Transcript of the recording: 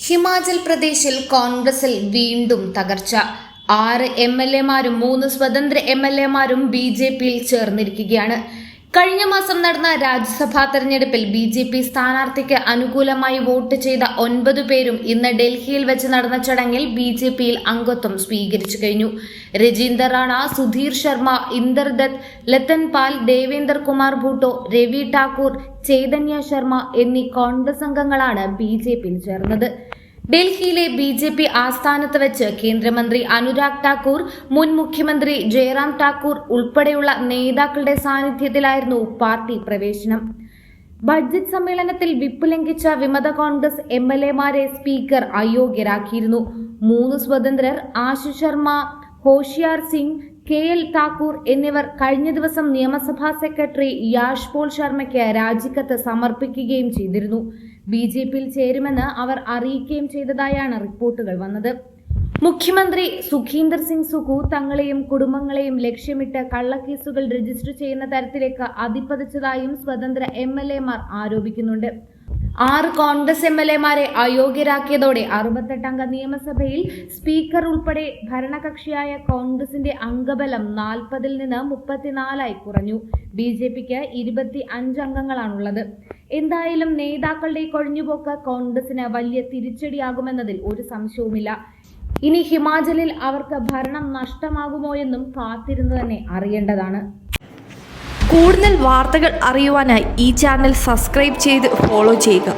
ഹിമാചൽ പ്രദേശിൽ കോൺഗ്രസിൽ വീണ്ടും തകർച്ച. 6 MLA-മാരും 3 സ്വതന്ത്ര MLA-മാരും BJP-യിൽ ചേർന്നിരിക്കുകയാണ്. കഴിഞ്ഞ മാസം നടന്ന രാജ്യസഭാ തെരഞ്ഞെടുപ്പിൽ BJP സ്ഥാനാർത്ഥിക്ക് അനുകൂലമായി വോട്ട് ചെയ്ത 9 പേരും ഇന്ന് ഡൽഹിയിൽ വെച്ച് നടന്ന ചടങ്ങിൽ BJP-യിൽ അംഗത്വം സ്വീകരിച്ചു കഴിഞ്ഞു. രജീന്ദർ റാണ, സുധീർ ശർമ്മ, ഇന്ദർ ദത്ത്, ലത്തൻ പാൽ, ദേവേന്ദർ കുമാർ ഭൂട്ടോ, രവി ഠാക്കൂർ, ചൈതന്യ ശർമ്മ എന്നീ കോൺഗ്രസ് അംഗങ്ങളാണ് BJP-യിൽ ചേർന്നത്. ഡൽഹിയിലെ BJP ആസ്ഥാനത്ത് വെച്ച് കേന്ദ്രമന്ത്രി അനുരാഗ് ഠാക്കൂർ, മുൻ മുഖ്യമന്ത്രി ജയറാം ഠാക്കൂർ ഉൾപ്പെടെയുള്ള നേതാക്കളുടെ സാന്നിധ്യത്തിലായിരുന്നു പാർട്ടി പ്രവേശനം. ബഡ്ജറ്റ് സമ്മേളനത്തിൽ വിപ്പ് ലംഘിച്ച വിമത കോൺഗ്രസ് MLA-മാരെ സ്പീക്കർ അയോഗ്യരാക്കിയിരുന്നു. 3 സ്വതന്ത്രർ ആശിഷ് ശർമ്മ, ഹോഷിയാർ സിംഗ്, KL ഠാക്കൂർ എന്നിവർ കഴിഞ്ഞ ദിവസം നിയമസഭാ സെക്രട്ടറി യാഷ് പോൾ ശർമ്മയ്ക്ക് രാജിക്കത്ത് സമർപ്പിക്കുകയും ചെയ്തിരുന്നു. BJP-യിൽ ചേരുമെന്ന് അവർ അറിയിക്കുകയും ചെയ്തതായാണ് റിപ്പോർട്ടുകൾ വന്നത്. മുഖ്യമന്ത്രി സുഖീന്ദർ സിംഗ് സുഖു തങ്ങളെയും കുടുംബങ്ങളെയും ലക്ഷ്യമിട്ട് കള്ളക്കേസുകൾ രജിസ്റ്റർ ചെയ്യുന്ന തരത്തിലേക്ക് അതിപ്പതിച്ചതായും സ്വതന്ത്ര MLA-മാർ ആരോപിക്കുന്നുണ്ട്. 6 കോൺഗ്രസ് MLA-മാരെ അയോഗ്യരാക്കിയതോടെ 68-അംഗ നിയമസഭയിൽ സ്പീക്കർ ഉൾപ്പെടെ ഭരണകക്ഷിയായ കോൺഗ്രസിന്റെ അംഗബലം 40-ൽ നിന്ന് 34-ആയി കുറഞ്ഞു. BJP-ക്ക് 25 അംഗങ്ങളാണുള്ളത്. എന്തായാലും നേതാക്കളുടെ കൊഴിഞ്ഞുപോക്ക് കോൺഗ്രസിന് വലിയ തിരിച്ചടിയാകുമെന്നതിൽ ഒരു സംശയവുമില്ല. ഇനി ഹിമാചലിൽ അവർക്ക് ഭരണം നഷ്ടമാകുമോ എന്നും കാത്തിരുന്നു തന്നെ അറിയേണ്ടതാണ്. കൂടുതൽ വാർത്തകൾ അറിയുവാനായി ഈ ചാനൽ സബ്സ്ക്രൈബ് ചെയ്ത് ഫോളോ ചെയ്യുക.